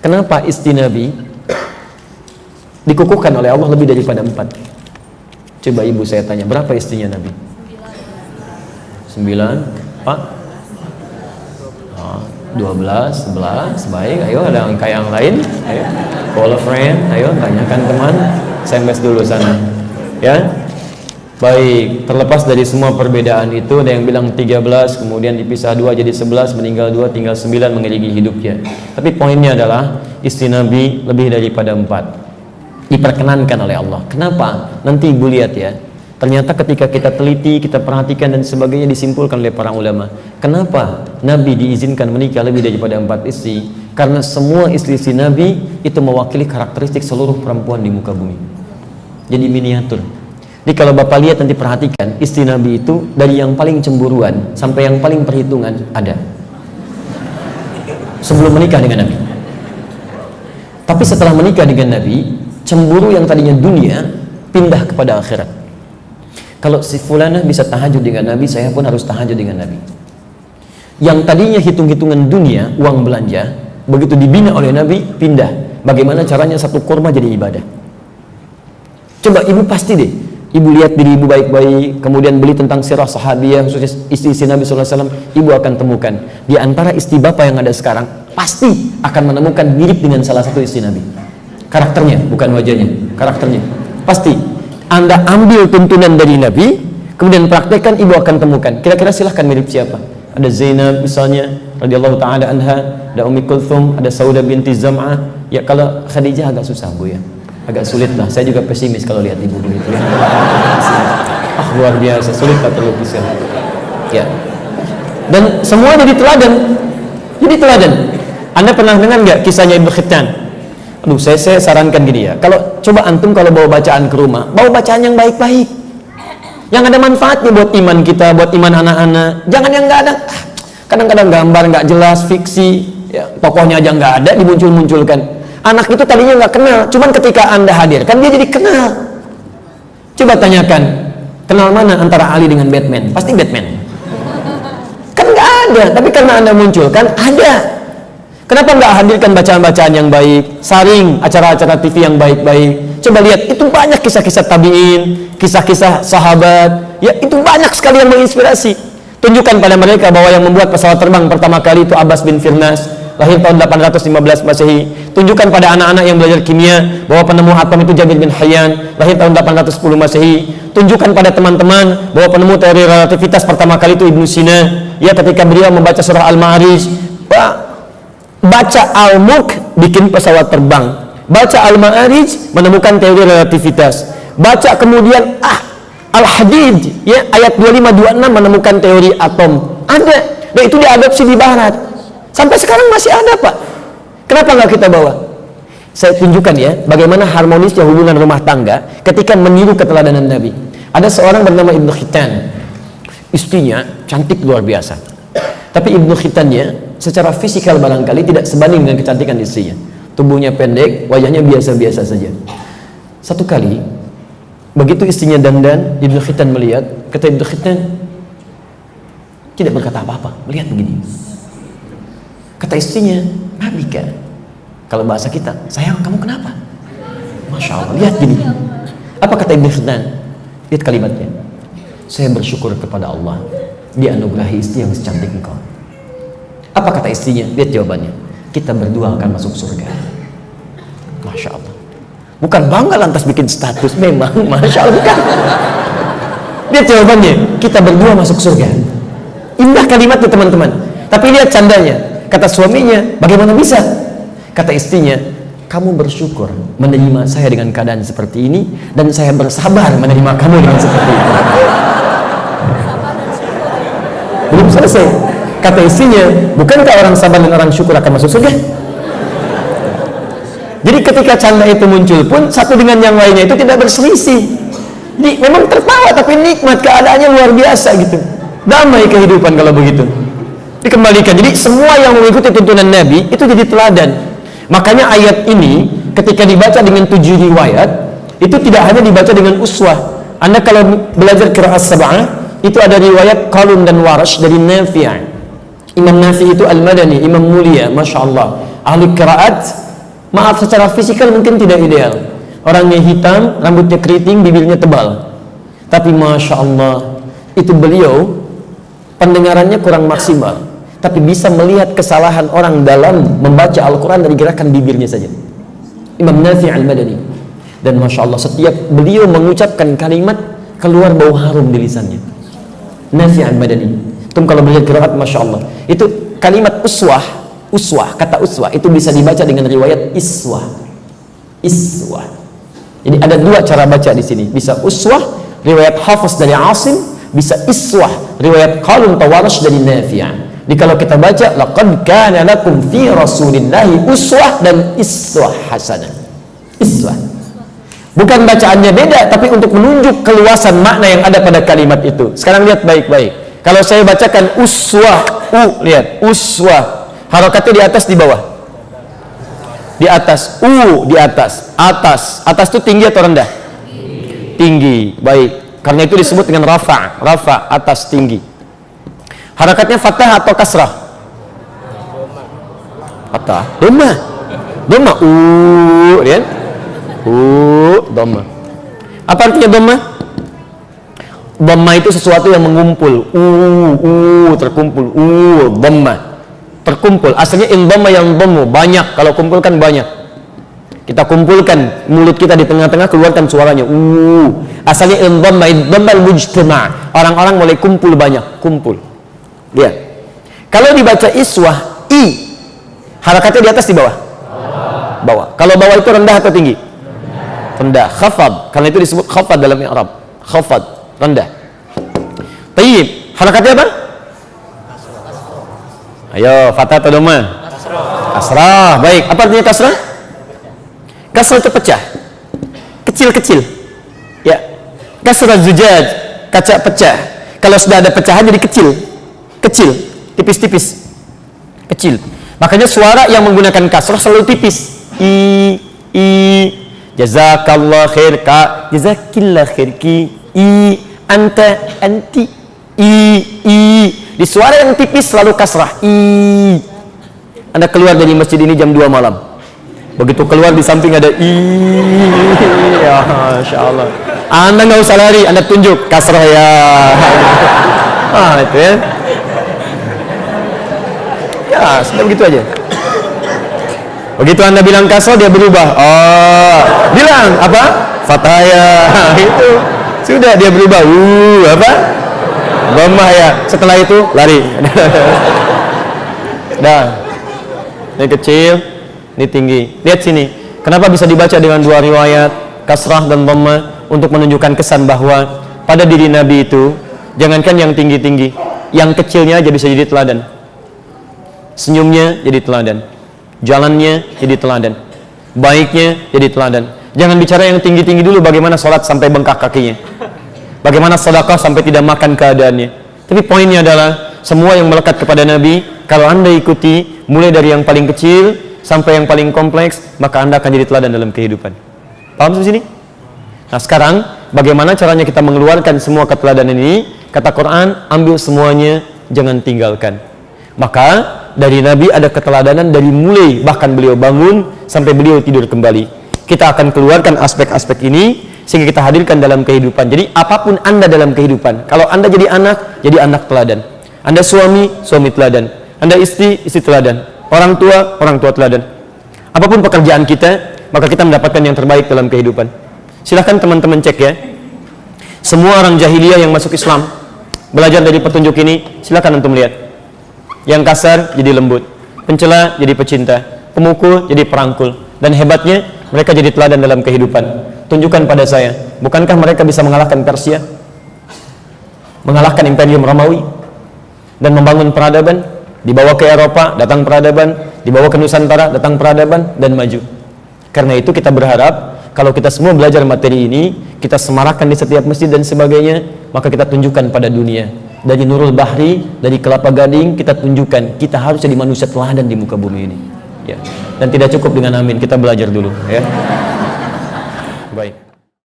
Kenapa istri Nabi dikukuhkan oleh Allah lebih daripada 4? Coba ibu saya tanya, berapa istrinya Nabi? 9, Pak? 12, 11, baik. Ayo, ada angka yang lain. Ayo, call a friend. Ayo, tanyakan teman. SMS dulu sana. Ya, baik. Terlepas dari semua perbedaan itu, ada yang bilang 13, kemudian dipisah 2 jadi 11, meninggal 2, tinggal 9 mengiringi hidupnya. Tapi poinnya adalah istri Nabi lebih daripada 4. Diperkenankan oleh Allah. Kenapa? Nanti ibu lihat ya. Ternyata ketika kita teliti, kita perhatikan dan sebagainya, disimpulkan oleh para ulama. Kenapa Nabi diizinkan menikah lebih daripada 4 istri? Karena semua istri-istri Nabi itu mewakili karakteristik seluruh perempuan di muka bumi. Jadi miniatur. Jadi kalau Bapak lihat nanti perhatikan, istri Nabi itu dari yang paling cemburuan sampai yang paling perhitungan ada. Sebelum menikah dengan Nabi. Tapi setelah menikah dengan Nabi, cemburu yang tadinya dunia pindah kepada akhirat. Kalau si fulanah bisa tahajud dengan Nabi, saya pun harus tahajud dengan Nabi. Yang tadinya hitung-hitungan dunia, uang belanja, begitu dibina oleh Nabi, pindah. Bagaimana caranya satu kurma jadi ibadah? Coba ibu pasti deh, ibu lihat diri ibu baik-baik, kemudian beli tentang sirah sahabiah, khususnya istri-istri Nabi SAW, ibu akan temukan di antara istri bapak yang ada sekarang, pasti akan menemukan mirip dengan salah satu istri Nabi. Karakternya, bukan wajahnya, karakternya. Pasti. Anda ambil tuntunan dari Nabi, kemudian praktekkan, ibu akan temukan. Kira-kira silahkan mirip siapa? Ada Zainab misalnya, radhiyallahu ta'ala anha, ada Ummi Kulthum, ada Saudah binti Zam'ah. Ya kalau Khadijah agak susah bu ya, agak sulit lah. Saya juga pesimis kalau lihat ibu begitu ya. Luar biasa, sulit tak terlukis ya. Dan semua jadi teladan. Jadi teladan. Anda pernah dengar nggak kisahnya Ibnu Khittan? Aduh, saya sarankan gini ya. Kalau coba antum kalau bawa bacaan ke rumah, bawa bacaan yang baik-baik, yang ada manfaatnya buat iman kita, buat iman anak-anak. Jangan yang nggak ada. Kadang-kadang gambar nggak jelas, fiksi, ya, tokohnya aja nggak ada, dimuncul-munculkan. Anak itu tadinya nggak kenal, cuman ketika Anda hadirkan dia jadi kenal. Coba tanyakan, kenal mana antara Ali dengan Batman? Pasti Batman. Kan nggak ada, tapi karena Anda munculkan ada. Kenapa nggak hadirkan bacaan-bacaan yang baik, saring acara-acara TV yang baik-baik? Coba lihat, itu banyak kisah-kisah tabi'in, kisah-kisah sahabat, ya itu banyak sekali yang menginspirasi. Tunjukkan pada mereka bahwa yang membuat pesawat terbang pertama kali itu Abbas bin Firnas, lahir tahun 815 Masehi. Tunjukkan pada anak-anak yang belajar kimia bahwa penemu atom itu Jabir bin Hayyan, lahir tahun 810 Masehi. Tunjukkan pada teman-teman bahwa penemu teori relativitas pertama kali itu Ibnu Sina, ya ketika beliau membaca surah Al-Ma'arij. Baca Al-Mulk bikin pesawat terbang, baca Al-Ma'arij menemukan teori relativitas, baca kemudian Al-Hadid ya ayat 25-26 menemukan teori atom. Ada, dan itu diadopsi di barat sampai sekarang masih ada pak. Kenapa nggak kita bawa? Saya tunjukkan ya bagaimana harmonisnya hubungan rumah tangga ketika meniru keteladanan Nabi. Ada seorang bernama Ibnu Khittan, istrinya cantik luar biasa, tapi Ibnu Khittannya secara fisikal barangkali tidak sebanding dengan kecantikan istrinya. Tubuhnya pendek, wajahnya biasa-biasa saja. Satu kali, begitu istrinya dandan, Ibnu Khittan melihat, kata Ibnu Khittan, tidak berkata apa-apa, melihat begini. Kata istrinya, Nabika, kalau bahasa kita, sayang kamu kenapa? Masya Allah, lihat gini. Apa kata Ibnu Khittan? Lihat kalimatnya. Saya bersyukur kepada Allah, Dia anugerahi istri yang secantik engkau. Apa kata istrinya? Lihat jawabannya. Kita berdua akan masuk surga. Masya Allah. Bukan bangga lantas bikin status. Memang, Masya Allah bukan. Lihat jawabannya. Kita berdua masuk surga. Indah kalimatnya teman-teman. Tapi lihat candanya. Kata suaminya, bagaimana bisa? Kata istrinya, kamu bersyukur menerima saya dengan keadaan seperti ini, dan saya bersabar menerima kamu dengan seperti ini. Belum selesai. Kata istrinya, bukankah orang sabar dan orang syukur akan masuk surga? Jadi ketika canda itu muncul pun, satu dengan yang lainnya itu tidak berselisih. Jadi memang tertawa tapi nikmat, keadaannya luar biasa gitu. Damai kehidupan kalau begitu. Dikembalikan. Jadi semua yang mengikuti tuntunan Nabi itu jadi teladan. Makanya ayat ini ketika dibaca dengan 7 riwayat, itu tidak hanya dibaca dengan uswah. Anda kalau belajar qiraat sab'ah, itu ada riwayat Qalun dan Warash dari Nafi'. Imam Nafi itu Al-Madani, Imam mulia, Masya Allah, ahli qiraat Maaf, secara fisikal mungkin tidak ideal. Orangnya hitam, rambutnya keriting, bibirnya tebal. Tapi Masya Allah, itu beliau pendengarannya kurang maksimal, tapi bisa melihat kesalahan orang dalam membaca Al-Quran dari gerakan bibirnya saja. Imam Nafi' Al-Madani. Dan Masya Allah, setiap beliau mengucapkan kalimat, keluar bau harum di lisannya. Nafi' Al-Madani. Itu kalau beliau qiraat, Masya Allah. Itu kalimat uswah, kata uswah, itu bisa dibaca dengan riwayat iswah. Jadi ada dua cara baca di sini. Bisa uswah, riwayat Hafiz dari Asim, bisa iswah, riwayat Qalun Tawarash dari Nafi'. Jadi kalau kita baca laqad kana lakum fi rasulillahi uswah dan iswah hasanah. Iswah. Bukan bacaannya beda, tapi untuk menunjuk keluasan makna yang ada pada kalimat itu. Sekarang lihat baik-baik. Kalau saya bacakan uswah, lihat uswah. Harakatnya di atas di bawah. Di atas, di atas. Atas itu tinggi atau rendah? Tinggi. Baik. Karena itu disebut dengan rafa, atas tinggi. Harakatnya fathah atau kasrah? Fathah. Dhamma. Lihat. Dhamma. Apa artinya dhamma? Dhamma itu sesuatu yang mengumpul. Terkumpul. Dhamma. Terkumpul. Asalnya indhamma yang dhammu, banyak. Kalau kumpulkan banyak. Kita kumpulkan mulut kita di tengah-tengah, keluarkan suaranya. Asalnya indhamma al-mujtama'. Orang-orang mulai kumpul banyak, kumpul. Lihat. Kalau dibaca iswah, harakatnya di atas di bawah? Bawah. Kalau bawah itu rendah atau tinggi? Rendah. Khafad. Karena itu disebut khafad dalam i'rab. Khafad, rendah. Tayyib. Harakatnya apa? Ayo, fathah atau dhamma? Kasrah. Baik. Apa artinya kasrah? Kasrah itu pecah, kecil-kecil. Ya. Kasrah zujaj, kaca pecah. Kalau sudah ada pecahan jadi kecil, tipis-tipis, kecil. Makanya suara yang menggunakan kasrah selalu tipis. Jazakallah khair ka, jazakillah khair ki, anta, anti, Di suara yang tipis selalu kasrah. Anda keluar dari masjid ini jam 2 malam. Begitu keluar di samping ada ya Masya Allah. Anda nggak usah lari, Anda tunjuk kasrah ya. Itu ya. Ya, sudah begitu aja. Begitu Anda bilang kasrah, dia berubah. Bilang apa? Fathah ya. Itu sudah dia berubah. Apa? Dhamma ya. Setelah itu lari. Ini kecil, ini tinggi. Lihat sini. Kenapa bisa dibaca dengan dua riwayat, kasrah dan dhamma, untuk menunjukkan kesan bahwa pada diri Nabi itu, jangankan yang tinggi-tinggi, yang kecilnya aja bisa jadi teladan. Senyumnya jadi teladan, jalannya jadi teladan, baiknya jadi teladan. Jangan bicara yang tinggi-tinggi dulu, bagaimana sholat sampai bengkak kakinya, bagaimana sedekah sampai tidak makan keadaannya. Tapi poinnya adalah semua yang melekat kepada Nabi, kalau Anda ikuti mulai dari yang paling kecil sampai yang paling kompleks, maka Anda akan jadi teladan dalam kehidupan. Paham di sini? Nah, sekarang bagaimana caranya kita mengeluarkan semua keteladanan ini? Kata Quran, ambil semuanya, jangan tinggalkan. Maka dari Nabi ada keteladanan dari mulai bahkan beliau bangun sampai beliau tidur kembali. Kita akan keluarkan aspek-aspek ini sehingga kita hadirkan dalam kehidupan. Jadi apapun Anda dalam kehidupan, kalau Anda jadi anak teladan. Anda suami teladan. Anda istri teladan. Orang tua teladan. Apapun pekerjaan kita, maka kita mendapatkan yang terbaik dalam kehidupan. Silahkan teman-teman cek ya. Semua orang jahiliyah yang masuk Islam, belajar dari petunjuk ini, silahkan antum lihat. Yang kasar jadi lembut, pencela jadi pecinta, pemukul jadi perangkul, dan hebatnya mereka jadi teladan dalam kehidupan. Tunjukkan pada saya, bukankah mereka bisa mengalahkan Persia, mengalahkan Imperium Romawi, dan membangun peradaban? Dibawa ke Eropa, datang peradaban, dibawa ke Nusantara, datang peradaban, dan maju. Karena itu kita berharap kalau kita semua belajar materi ini, kita semarakkan di setiap masjid dan sebagainya, maka kita tunjukkan pada dunia. Dari Nurul Bahri, dari Kelapa Gading, kita tunjukkan kita harus jadi manusia teladan di muka bumi ini. Ya. Dan tidak cukup dengan amin, kita belajar dulu. Ya. Baik.